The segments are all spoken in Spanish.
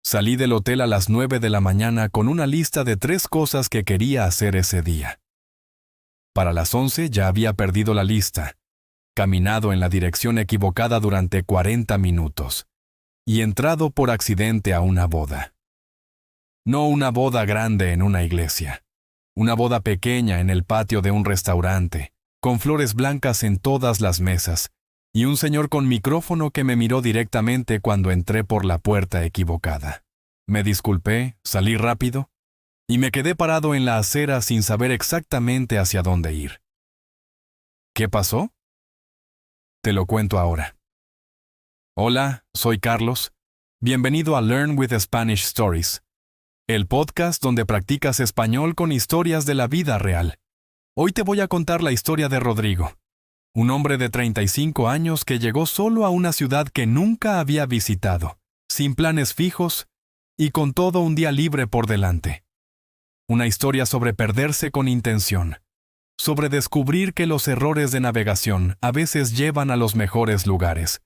Salí del hotel a las 9 de la mañana con una lista de 3 cosas que quería hacer ese día. Para las 11 ya había perdido la lista, caminado en la dirección equivocada durante 40 minutos y entrado por accidente a una boda. No una boda grande en una iglesia, una boda pequeña en el patio de un restaurante, con flores blancas en todas las mesas, y un señor con micrófono que me miró directamente cuando entré por la puerta equivocada. Me disculpé, salí rápido, y me quedé parado en la acera sin saber exactamente hacia dónde ir. ¿Qué pasó? Te lo cuento ahora. Hola, soy Carlos. Bienvenido a Learn with Spanish Stories, el podcast donde practicas español con historias de la vida real. Hoy te voy a contar la historia de Rodrigo, un hombre de 35 años que llegó solo a una ciudad que nunca había visitado, sin planes fijos y con todo un día libre por delante. Una historia sobre perderse con intención, sobre descubrir que los errores de navegación a veces llevan a los mejores lugares,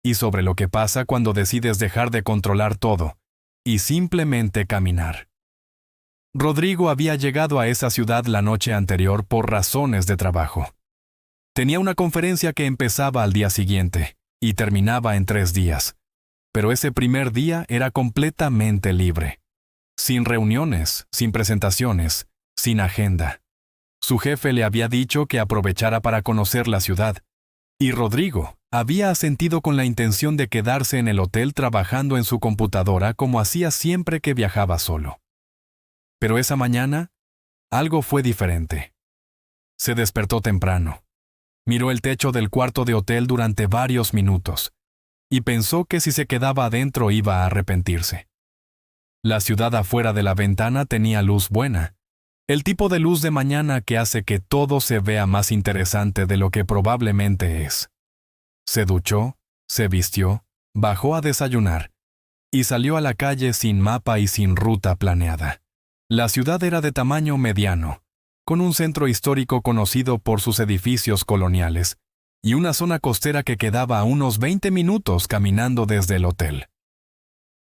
y sobre lo que pasa cuando decides dejar de controlar todo y simplemente caminar. Rodrigo había llegado a esa ciudad la noche anterior por razones de trabajo. Tenía una conferencia que empezaba al día siguiente y terminaba en 3 días, pero ese primer día era completamente libre. Sin reuniones, sin presentaciones, sin agenda. Su jefe le había dicho que aprovechara para conocer la ciudad, y Rodrigo había asentido con la intención de quedarse en el hotel trabajando en su computadora como hacía siempre que viajaba solo. Pero esa mañana, algo fue diferente. Se despertó temprano. Miró el techo del cuarto de hotel durante varios minutos y pensó que si se quedaba adentro iba a arrepentirse. La ciudad afuera de la ventana tenía luz buena, el tipo de luz de mañana que hace que todo se vea más interesante de lo que probablemente es. Se duchó, se vistió, bajó a desayunar y salió a la calle sin mapa y sin ruta planeada. La ciudad era de tamaño mediano, con un centro histórico conocido por sus edificios coloniales y una zona costera que quedaba a unos 20 minutos caminando desde el hotel.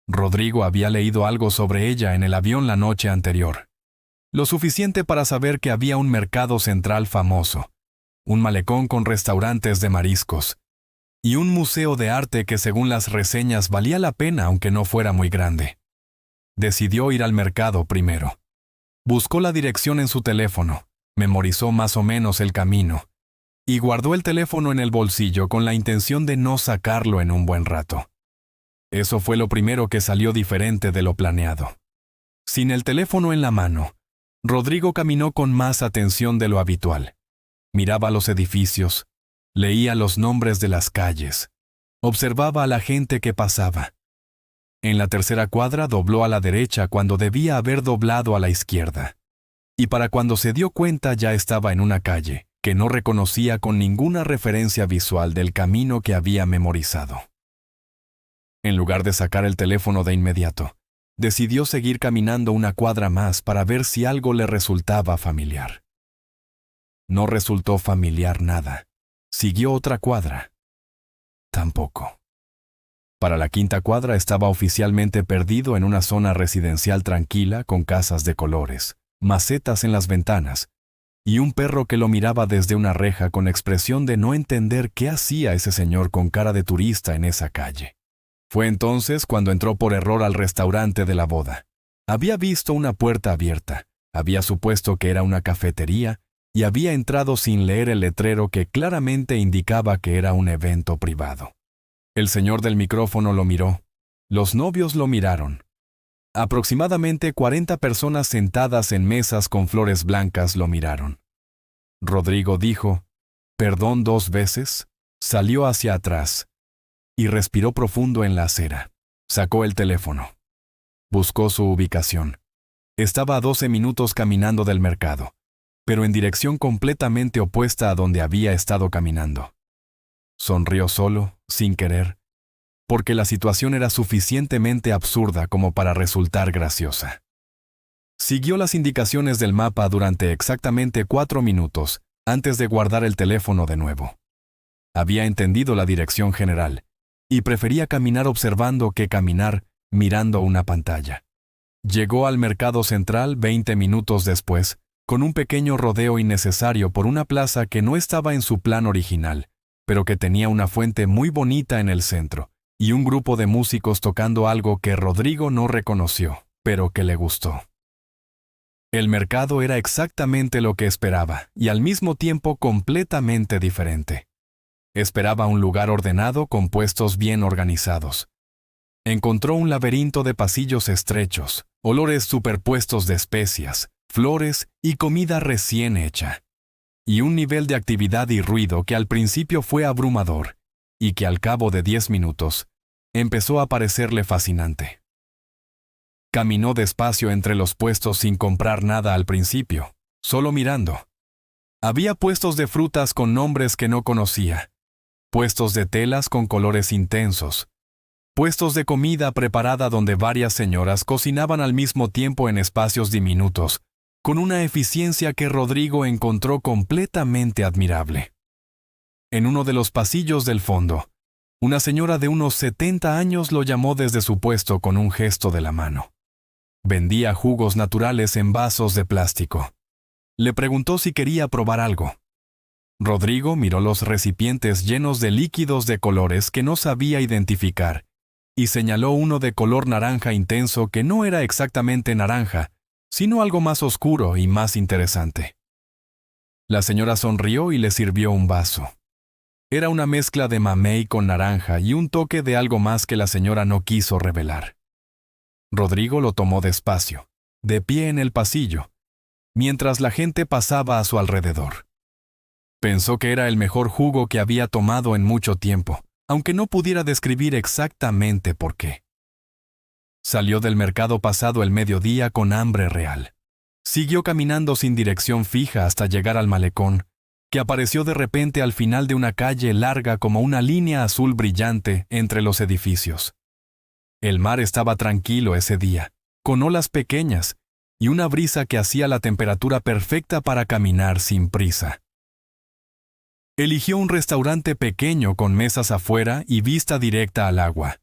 Rodrigo había leído algo sobre ella en el avión la noche anterior, lo suficiente para saber que había un mercado central famoso, un malecón con restaurantes de mariscos y un museo de arte que según las reseñas valía la pena aunque no fuera muy grande. Decidió ir al mercado primero. Buscó la dirección en su teléfono, memorizó más o menos el camino y guardó el teléfono en el bolsillo con la intención de no sacarlo en un buen rato. Eso fue lo primero que salió diferente de lo planeado. Sin el teléfono en la mano, Rodrigo caminó con más atención de lo habitual. Miraba los edificios, leía los nombres de las calles, observaba a la gente que pasaba. En la tercera cuadra dobló a la derecha cuando debía haber doblado a la izquierda. Y para cuando se dio cuenta ya estaba en una calle que no reconocía con ninguna referencia visual del camino que había memorizado. En lugar de sacar el teléfono de inmediato, decidió seguir caminando una cuadra más para ver si algo le resultaba familiar. No resultó familiar nada. Siguió otra cuadra. Tampoco. Para la quinta cuadra estaba oficialmente perdido en una zona residencial tranquila con casas de colores, macetas en las ventanas, y un perro que lo miraba desde una reja con expresión de no entender qué hacía ese señor con cara de turista en esa calle. Fue entonces cuando entró por error al restaurante de la boda. Había visto una puerta abierta, había supuesto que era una cafetería y había entrado sin leer el letrero que claramente indicaba que era un evento privado. El señor del micrófono lo miró. Los novios lo miraron. Aproximadamente 40 personas sentadas en mesas con flores blancas lo miraron. Rodrigo dijo, «Perdón 2 veces», salió hacia atrás y respiró profundo en la acera. Sacó el teléfono. Buscó su ubicación. Estaba a 12 minutos caminando del mercado, pero en dirección completamente opuesta a donde había estado caminando. Sonrió solo, sin querer, porque la situación era suficientemente absurda como para resultar graciosa. Siguió las indicaciones del mapa durante exactamente 4 minutos antes de guardar el teléfono de nuevo. Había entendido la dirección general y prefería caminar observando que caminar mirando una pantalla. Llegó al mercado central 20 minutos después, con un pequeño rodeo innecesario por una plaza que no estaba en su plan original, pero que tenía una fuente muy bonita en el centro, y un grupo de músicos tocando algo que Rodrigo no reconoció, pero que le gustó. El mercado era exactamente lo que esperaba, y al mismo tiempo completamente diferente. Esperaba un lugar ordenado con puestos bien organizados. Encontró un laberinto de pasillos estrechos, olores superpuestos de especias, flores y comida recién hecha. Y un nivel de actividad y ruido que al principio fue abrumador, y que al cabo de 10 minutos, empezó a parecerle fascinante. Caminó despacio entre los puestos sin comprar nada al principio, solo mirando. Había puestos de frutas con nombres que no conocía, puestos de telas con colores intensos, puestos de comida preparada donde varias señoras cocinaban al mismo tiempo en espacios diminutos, con una eficiencia que Rodrigo encontró completamente admirable. En uno de los pasillos del fondo, una señora de unos 70 años lo llamó desde su puesto con un gesto de la mano. Vendía jugos naturales en vasos de plástico. Le preguntó si quería probar algo. Rodrigo miró los recipientes llenos de líquidos de colores que no sabía identificar y señaló uno de color naranja intenso que no era exactamente naranja, sino algo más oscuro y más interesante. La señora sonrió y le sirvió un vaso. Era una mezcla de mamey con naranja y un toque de algo más que la señora no quiso revelar. Rodrigo lo tomó despacio, de pie en el pasillo, mientras la gente pasaba a su alrededor. Pensó que era el mejor jugo que había tomado en mucho tiempo, aunque no pudiera describir exactamente por qué. Salió del mercado pasado el mediodía con hambre real. Siguió caminando sin dirección fija hasta llegar al malecón, que apareció de repente al final de una calle larga como una línea azul brillante entre los edificios. El mar estaba tranquilo ese día, con olas pequeñas y una brisa que hacía la temperatura perfecta para caminar sin prisa. Eligió un restaurante pequeño con mesas afuera y vista directa al agua.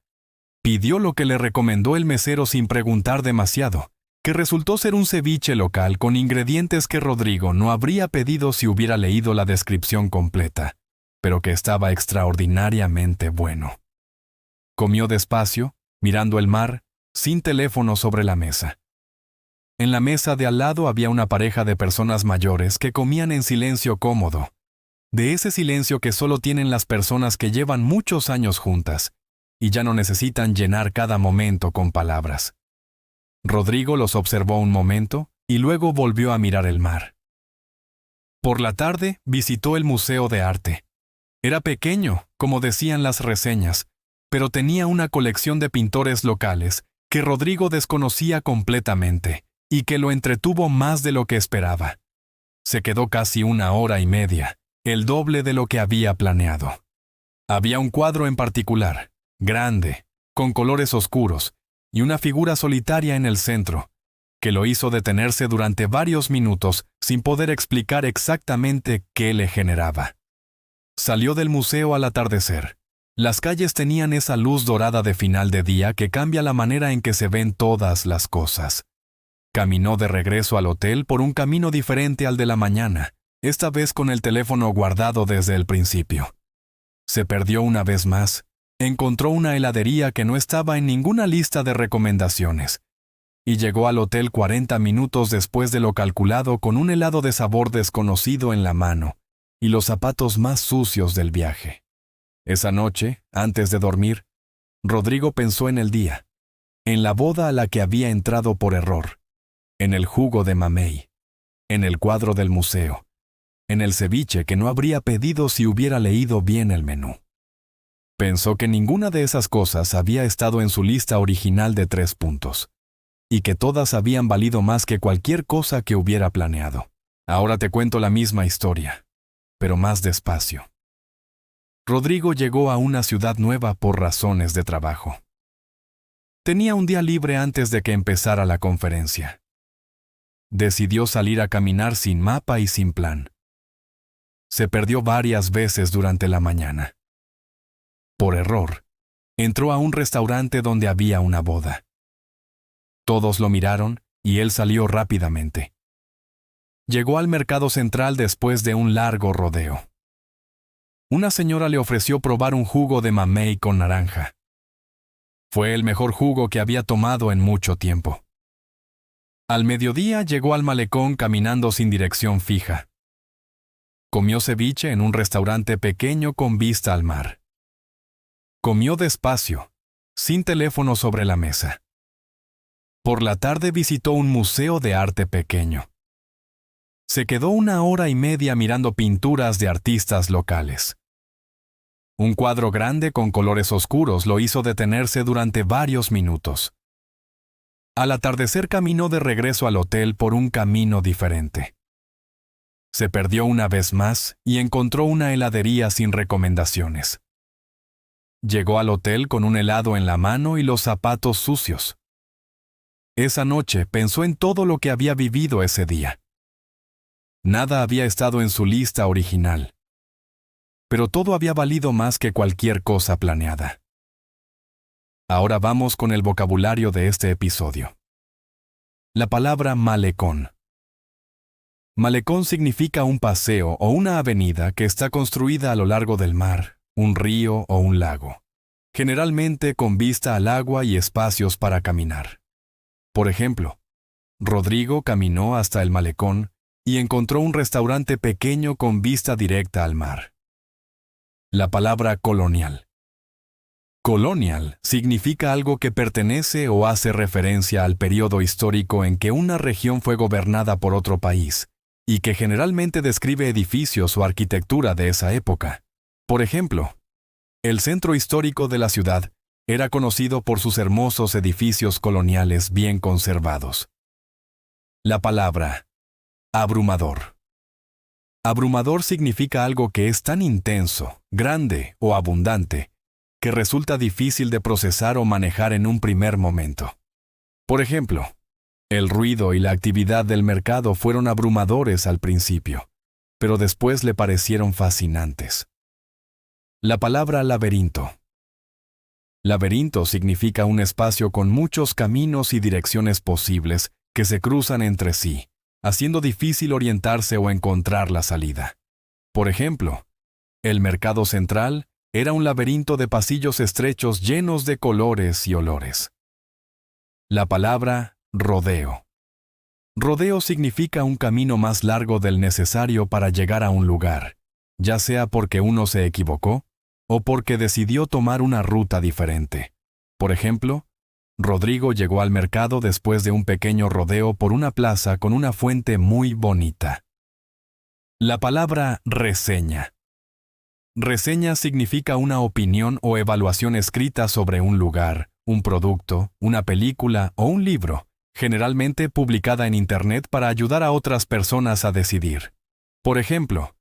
Pidió lo que le recomendó el mesero sin preguntar demasiado, que resultó ser un ceviche local con ingredientes que Rodrigo no habría pedido si hubiera leído la descripción completa, pero que estaba extraordinariamente bueno. Comió despacio, mirando el mar, sin teléfono sobre la mesa. En la mesa de al lado había una pareja de personas mayores que comían en silencio cómodo, de ese silencio que solo tienen las personas que llevan muchos años juntas y ya no necesitan llenar cada momento con palabras. Rodrigo los observó un momento y luego volvió a mirar el mar. Por la tarde visitó el Museo de Arte. Era pequeño, como decían las reseñas, pero tenía una colección de pintores locales que Rodrigo desconocía completamente y que lo entretuvo más de lo que esperaba. Se quedó casi 1 hora y media, el doble de lo que había planeado. Había un cuadro en particular, grande, con colores oscuros, y una figura solitaria en el centro, que lo hizo detenerse durante varios minutos sin poder explicar exactamente qué le generaba. Salió del museo al atardecer. Las calles tenían esa luz dorada de final de día que cambia la manera en que se ven todas las cosas. Caminó de regreso al hotel por un camino diferente al de la mañana, esta vez con el teléfono guardado desde el principio. Se perdió una vez más. Encontró una heladería que no estaba en ninguna lista de recomendaciones, y llegó al hotel 40 minutos después de lo calculado con un helado de sabor desconocido en la mano y los zapatos más sucios del viaje. Esa noche, antes de dormir, Rodrigo pensó en el día, en la boda a la que había entrado por error, en el jugo de mamey, en el cuadro del museo, en el ceviche que no habría pedido si hubiera leído bien el menú. Pensó que ninguna de esas cosas había estado en su lista original de 3 puntos, y que todas habían valido más que cualquier cosa que hubiera planeado. Ahora te cuento la misma historia, pero más despacio. Rodrigo llegó a una ciudad nueva por razones de trabajo. Tenía un día libre antes de que empezara la conferencia. Decidió salir a caminar sin mapa y sin plan. Se perdió varias veces durante la mañana. Por error, Entró a un restaurante donde había una boda. Todos lo miraron y él salió rápidamente. Llegó al mercado central después de un largo rodeo. Una señora le ofreció probar un jugo de mamey con naranja. Fue el mejor jugo que había tomado en mucho tiempo. Al mediodía llegó al malecón caminando sin dirección fija. Comió ceviche en un restaurante pequeño con vista al mar. Comió despacio, sin teléfono sobre la mesa. Por la tarde visitó un museo de arte pequeño. Se quedó 1 hora y media mirando pinturas de artistas locales. Un cuadro grande con colores oscuros lo hizo detenerse durante varios minutos. Al atardecer caminó de regreso al hotel por un camino diferente. Se perdió una vez más y encontró una heladería sin recomendaciones. Llegó al hotel con un helado en la mano y los zapatos sucios. Esa noche pensó en todo lo que había vivido ese día. Nada había estado en su lista original, pero todo había valido más que cualquier cosa planeada. Ahora vamos con el vocabulario de este episodio. La palabra malecón. Malecón significa un paseo o una avenida que está construida a lo largo del mar, un río o un lago, generalmente con vista al agua y espacios para caminar. Por ejemplo, Rodrigo caminó hasta el malecón y encontró un restaurante pequeño con vista directa al mar. La palabra colonial. Colonial significa algo que pertenece o hace referencia al periodo histórico en que una región fue gobernada por otro país, y que generalmente describe edificios o arquitectura de esa época. Por ejemplo, el centro histórico de la ciudad era conocido por sus hermosos edificios coloniales bien conservados. La palabra abrumador. Abrumador significa algo que es tan intenso, grande o abundante, que resulta difícil de procesar o manejar en un primer momento. Por ejemplo, el ruido y la actividad del mercado fueron abrumadores al principio, pero después le parecieron fascinantes. La palabra laberinto. Laberinto significa un espacio con muchos caminos y direcciones posibles que se cruzan entre sí, haciendo difícil orientarse o encontrar la salida. Por ejemplo, el mercado central era un laberinto de pasillos estrechos llenos de colores y olores. La palabra rodeo. Rodeo significa un camino más largo del necesario para llegar a un lugar, ya sea porque uno se equivocó o porque decidió tomar una ruta diferente. Por ejemplo, Rodrigo llegó al mercado después de un pequeño rodeo por una plaza con una fuente muy bonita. La palabra reseña. Reseña significa una opinión o evaluación escrita sobre un lugar, un producto, una película o un libro, generalmente publicada en Internet para ayudar a otras personas a decidir. Por ejemplo,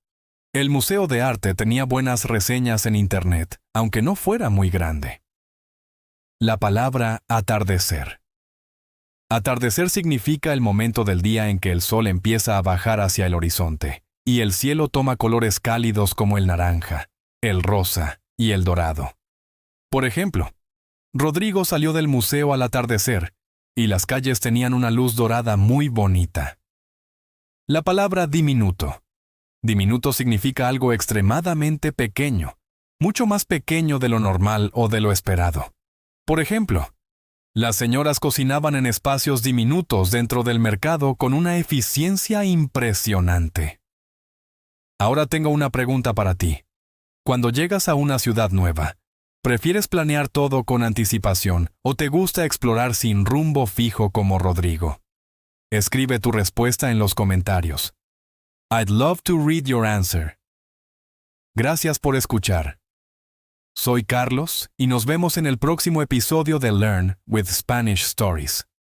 el Museo de Arte tenía buenas reseñas en Internet, aunque no fuera muy grande. La palabra atardecer. Atardecer significa el momento del día en que el sol empieza a bajar hacia el horizonte, y el cielo toma colores cálidos como el naranja, el rosa y el dorado. Por ejemplo, Rodrigo salió del museo al atardecer, y las calles tenían una luz dorada muy bonita. La palabra diminuto. Diminuto significa algo extremadamente pequeño, mucho más pequeño de lo normal o de lo esperado. Por ejemplo, las señoras cocinaban en espacios diminutos dentro del mercado con una eficiencia impresionante. Ahora tengo una pregunta para ti. Cuando llegas a una ciudad nueva, ¿prefieres planear todo con anticipación o te gusta explorar sin rumbo fijo como Rodrigo? Escribe tu respuesta en los comentarios. I'd love to read your answer. Gracias por escuchar. Soy Carlos y nos vemos en el próximo episodio de Learn with Spanish Stories.